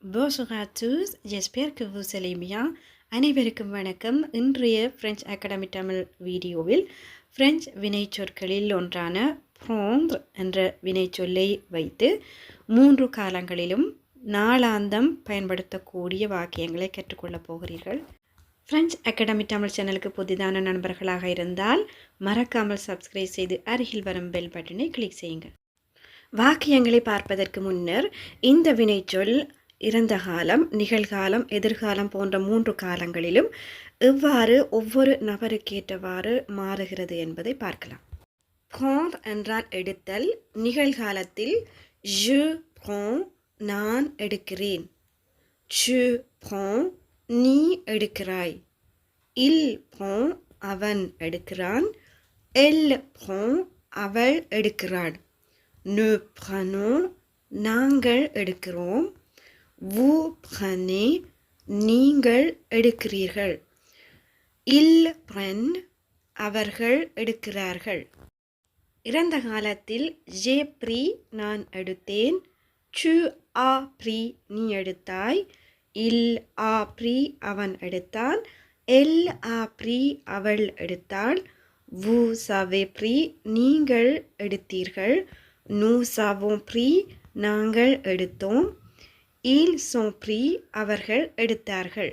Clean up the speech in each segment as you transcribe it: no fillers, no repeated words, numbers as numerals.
Bonjour à tous, j'espère que vous allez bien. அனைவருக்கும் வணக்கம். இன்றைய பிரெஞ்சு அகாடமி தமிழ் வீடியோவில் பிரெஞ்சு வினைச்சொற்களில் ஒன்றான prendre என்ற வினைச்சொல்லை வைத்து 3 காலங்களிலும் நாளாந்தம் பயன்படுத்தக்கூடிய வாக்கியங்களை கற்றுக்கொள்ளப் போகிறீர்கள். பிரெஞ்சு அகாடமி தமிழ் சேனலுக்கு புதிதான நண்பர்களாக இருந்தால் மறக்காமல் சப்ஸ்கிரைப் செய்து அருகில் வரும் பெல் பட்டனை கிளிக் செய்யுங்கள். வாக்கியங்களை பார்ப்பதற்கு முன்னர் இந்த வினைச்சொல் இறந்த காலம், நிகழ்காலம், எதிர்காலம் போன்ற 3 காலங்களிலும் எவ்வாறு ஒவ்வொரு நபருக்கேற்றவாறு மாறுகிறது என்பதை பார்க்கலாம். prendre என்றால் எடுத்தல். நிகழ்காலத்தில் je prends நான் எடுக்கிறேன், tu prends நீ எடுக்கிறாய், il prend அவன் எடுக்கிறான், elle prend அவள் எடுக்கிறாள், nous prenons நாங்கள் எடுக்கிறோம், vous prenez நீங்கள் எடுக்கிறீர்கள், ils prennent அவர்கள் எடுக்கிறார்கள். இறந்த காலத்தில் j'ai pris நான் எடுத்தேன், tu as pris நீ எடுத்தாய், il a pris அவன் எடுத்தான், elle a pris அவள் எடுத்தாள், vous avez pris நீங்கள் எடுத்தீர்கள், nous avons pris நாங்கள் எடுத்தோம், ils sont pris அவர்கள் எடுத்தார்கள்.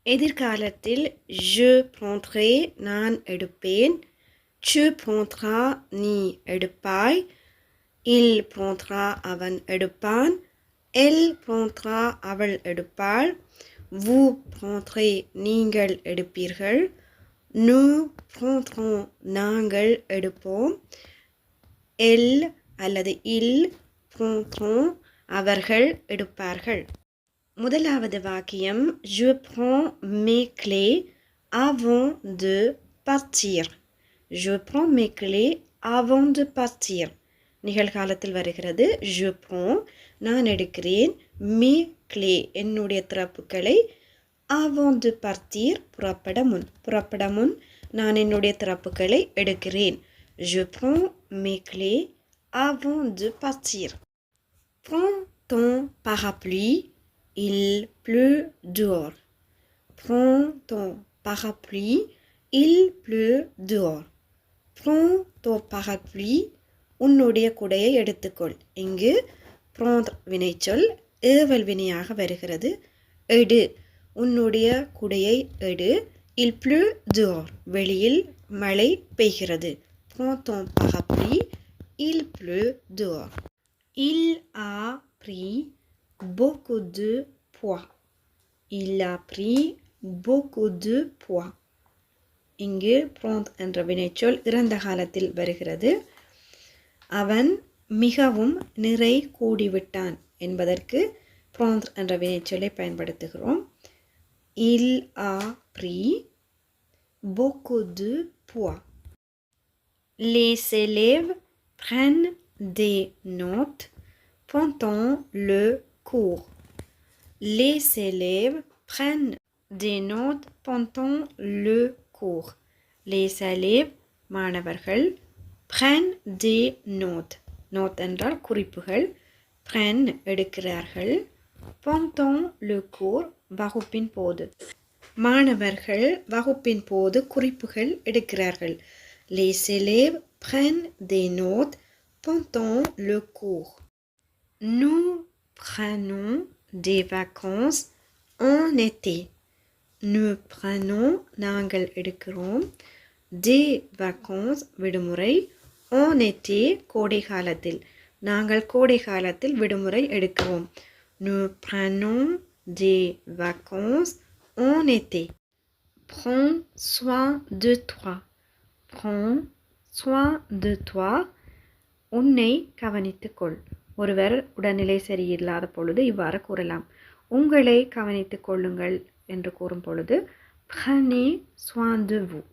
எதிர்காலத்தில் je prendrai நான் எடுப்பேன், tu prendras நீ எடுப்பாய், il prendra அவன் எடுப்பான், elle prendra அவள் எடுப்பாள், vous prendrez நீங்கள் எடுப்பீர்கள், nous prendrons நாங்கள் எடுப்போம், elle அல்லது ils prendront அவர்கள் எடுப்பார்கள். முதலாவது வாக்கியம் je prends mes clés avant de partir. Je prends mes clés avant de partir. நிகழ்காலத்தில் வருகிறது. je prends நான் எடுக்கிறேன், mes clés என்னுடைய திறப்புகளை, avant de partir புறப்பட முன் நான் என்னுடைய திறப்புகளை எடுக்கிறேன். je prends mes clés avant de partir. Prends ton parapluie, il pleut dehors. Prends ton parapluie, il pleut dehors. Prends ton parapluie, உன்னுடைய குடையை எடுத்துக்கொள். இங்கு prendre வினைச்சொல் ஏவல் வினையாக வருகிறது. எடு, உன்னுடைய குடையை எடு. il pleut dehors, வெளியில் மழை பெய்கிறது. Prends ton parapluie, il pleut dehors. Il a pris beaucoup de poids. Il a pris beaucoup de poids. இங்கு prendre என்ற வினைச்சொல் இறந்த காலத்தில் வருகிறது. அவன் மிகவும் நிறை கூடிவிட்டான் என்பதற்கு prendre என்ற வினைச்சொல்லை பயன்படுத்துகிறோம். Il a pris beaucoup de poids. Les élèves prennent des notes pendant le cours. Les élèves prennent des notes pendant le cours. Les élèves மாணவர்கள் prennent des notes. note என்றால் குறிப்புகள். prennent எடுக்கிறார்கள். pendant le cours வகுப்பின் போது. மாணவர்கள் வகுப்பின் போது குறிப்புகள் எடுக்கிறார்கள். Les élèves prennent des notes pendant le cours. Nous prenons des vacances en été. Nous prenons நாங்கள் எடுக்கிறோம், des vacances விடுமுறை, en été கோடை காலத்தில் நாங்கள் கோடை காலத்தில் விடுமுறை எடுக்கிறோம். Nous prenons des vacances en été. Prends soin de toi. Prends soin de toi. உன்னை கவனித்துக்கொள். ஒருவர் உடல்நிலை சரியில்லாத பொழுது இவ்வாறு கூறலாம். உங்களை கவனித்துக் கொள்ளுங்கள் என்று கூறும் பொழுது prenez soin de vous.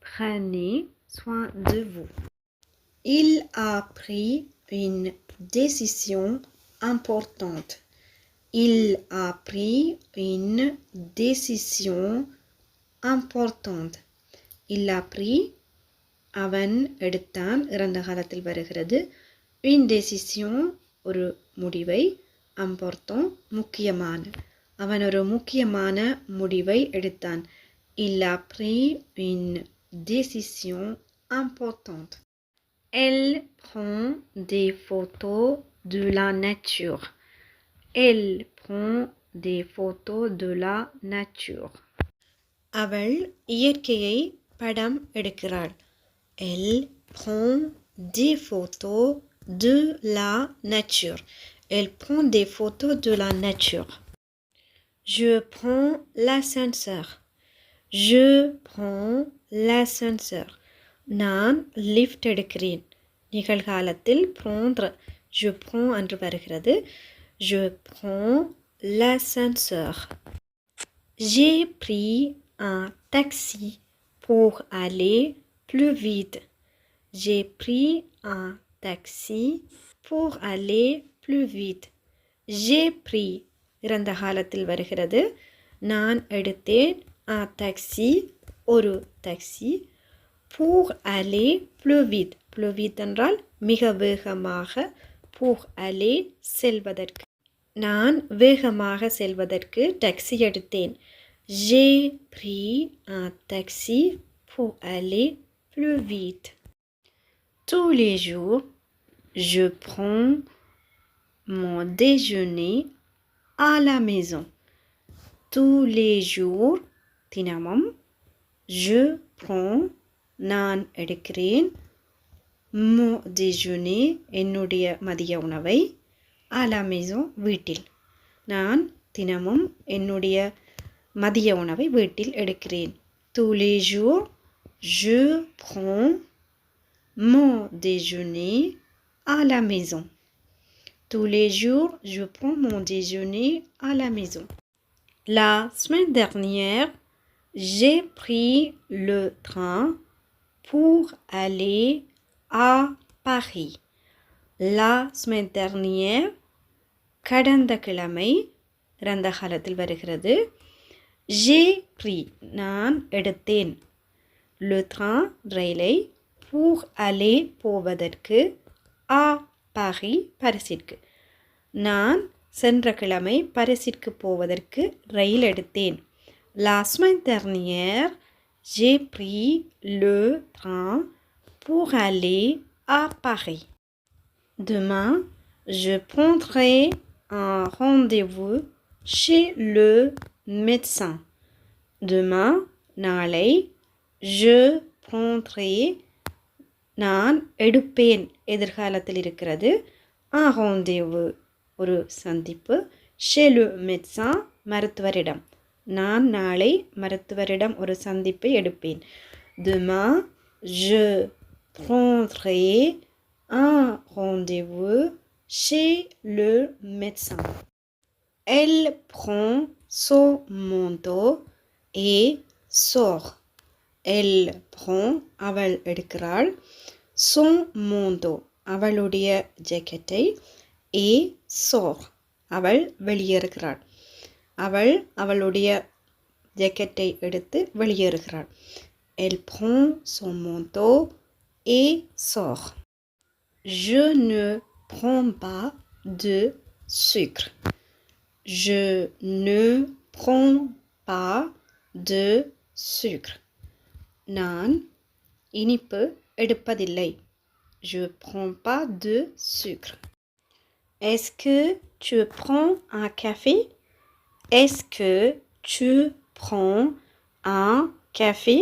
Prenez soin de vous. Il a pris une décision importante. Il a pris une décision importante. Il a pris அவன் எடுத்தான் இறந்த காலத்தில் வருகிறது. une décision ஒரு முடிவை, important முக்கியமான. அவன் ஒரு முக்கியமான முடிவை எடுத்தான். Il a pris une décision importante. Elle prend des photos de la nature. Elle prend des photos de la nature. அவள் இயற்கையை படம் எடுக்கிறாள். Elle prend des photos de la nature. Elle prend des photos de la nature. Je prends l'ascenseur. Je prends l'ascenseur. நான் lift எடுக்கிறேன். நிகழ்காலத்தில் prendre je prends என்று வருகிறது. Je prends l'ascenseur. J'ai pris un taxi pour aller plus vite. J'ai pris un taxi pour aller plus vite. J'ai pris இறந்த காலத்தில் வருகிறது. நான் எடுத்தேன் un taxi ஒரு taxi pour aller plus vite. Plus vite என்றால் மிக வேகமாக. pour aller செல்வதற்கு. நான் வேகமாக செல்வதற்கு டாக்ஸி எடுத்தேன். J'ai pris un taxi pour aller plus vite. Tous les jours, je prends mon déjeuner à la maison. Tous les jours, தினமும் je prends நான் எடுக்கிறேன் mon déjeuner என்னுடைய மதிய உணவை à la maison வீட்டில். நான் தினமும் என்னுடைய மதிய உணவை வீட்டில் எடுக்கிறேன். Tous les jours, je prends mon déjeuner à la maison. Tous les jours, je prends mon déjeuner à la maison. La semaine dernière, j'ai pris le train pour aller à Paris. La semaine dernière, கடந்த கிழமை இறந்த காலத்தில் வருகிறது. J'ai pris நான் எடுத்தேன் le train ரயிலை pour aller போவதற்கு à Paris பாரிஸிற்கு. நான் சென்ற கிழமை பாரிஸிற்கு போவதற்கு ரயில் எடுத்தேன். La semaine dernière, j'ai pris le train pour aller à Paris. Demain, je prendrai un rendez-vous chez le médecin. Demain, நாளை, je prendrai நான் எடுப்பேன் எதிர்காலத்தில் இருக்கிறது. un rendez-vous ஒரு சந்திப்பு. chez le médecin மருத்துவரிடம். நான் நாளை மருத்துவரிடம் ஒரு சந்திப்பை எடுப்பேன். Demain, je prendrai un rendez-vous chez le médecin. Elle prend son manteau et sort. Elle prend அவள் எடுக்கிறாள். son manteau அவளுடைய ஜாக்கெட்டை et sort அவள் வெளியேறுகிறாள். அவள் அவளுடைய ஜாக்கெட்டை எடுத்து வெளியேறுகிறாள். Elle prend son manteau et sort. Je ne prends pas de sucre. Je ne prends pas de sucre. நான் இனிப்பு எடுப்பதில்லை. Je prends pas de sucre. Est-ce que tu prends un café? Est-ce que tu prends un café?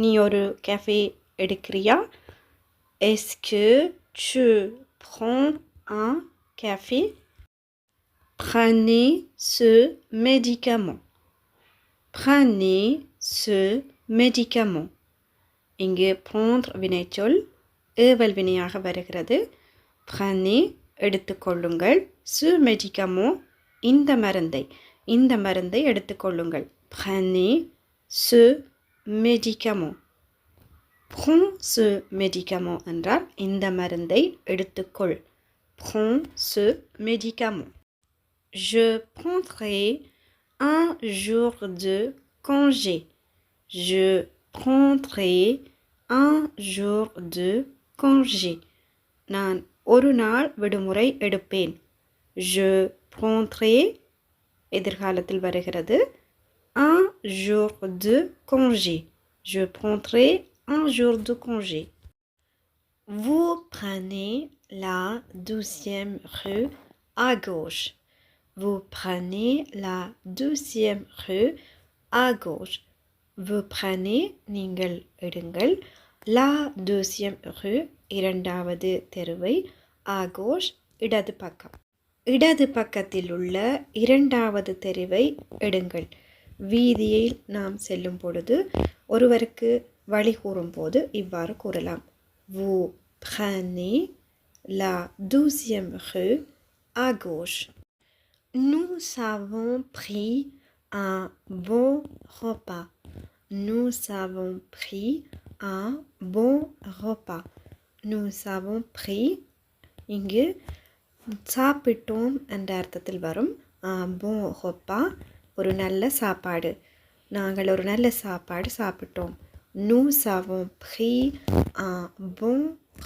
நீ ஒரு café எடுக்கிறியா? Est-ce que tu prends un café? Prenez ce médicament. Prenez ce médicament. இங்கு prendre வினைச்சொல் ஏவல் வினையாக வருகிறது. Prenez எடுத்துக்கொள்ளுங்கள். ce médicament இந்த மருந்தை எடுத்துக்கொள்ளுங்கள். Prenez ce médicament. Prends ce médicament என்றால் இந்த மருந்தை எடுத்துக்கொள். Prends ce médicament. Je prendrai un jour de congé. Je prendrai un jour de congé. நான் ஒரு நாள் விடுமுறை எடுப்பேன். je prendrai எதிர்காலத்தில் வருகிறது un jour de congé. Je prendrai un jour de congé. Vous prenez la 12e rue à gauche. Vous prenez la 12e rue à gauche. Vous prenez நீங்கள் எடுங்கள் la 12e rue இரண்டாவது தெருவை à gauche இடது பக்கம். இடது பக்கத்தில் உள்ள இரண்டாவது தெருவை எடுங்கள். வீதியில் நாம் செல்லும் பொழுது ஒருவருக்கு வழி கூறும்போது இவ்வாறு கூறலாம். Vous prenez la 12e rue à gauche. Nous avons pris un bon repas. Nous avons pris un bon repas. Nous avons pris இங்கு சாப்பிட்டோம் என்ற அர்த்தத்தில் வரும் bon repas ஒரு நல்ல சாப்பாடு. நாங்கள் ஒரு நல்ல சாப்பாடு சாப்பிட்டோம். Nous avons pris un bon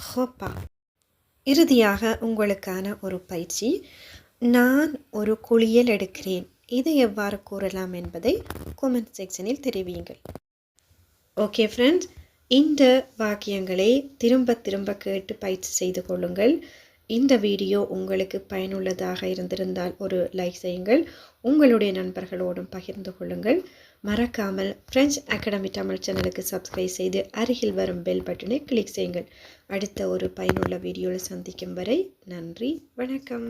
repas. இறுதியாக உங்களுக்கான ஒரு பயிற்சி. நான் ஒரு குளியல் எடுக்கிறேன். இதை எவ்வாறு கூறலாம் என்பதை கமெண்ட் செக்ஷனில் தெரிவியுங்கள். ஓகே ஃப்ரெண்ட்ஸ், இந்த வாக்கியங்களை திரும்ப திரும்ப கேட்டு பயிற்சி செய்து கொள்ளுங்கள். இந்த வீடியோ உங்களுக்கு பயனுள்ளதாக இருந்திருந்தால் ஒரு லைக் செய்யுங்கள். உங்களுடைய நண்பர்களோடும் பகிர்ந்து கொள்ளுங்கள். மறக்காமல் ஃப்ரெஞ்ச் அகாடமி தமிழ் சேனலுக்கு சப்ஸ்கிரைப் செய்து அருகில் வரும் பெல் பட்டனை கிளிக் செய்யுங்கள். அடுத்த ஒரு பயனுள்ள வீடியோவில் சந்திக்கும் வரை நன்றி, வணக்கம்.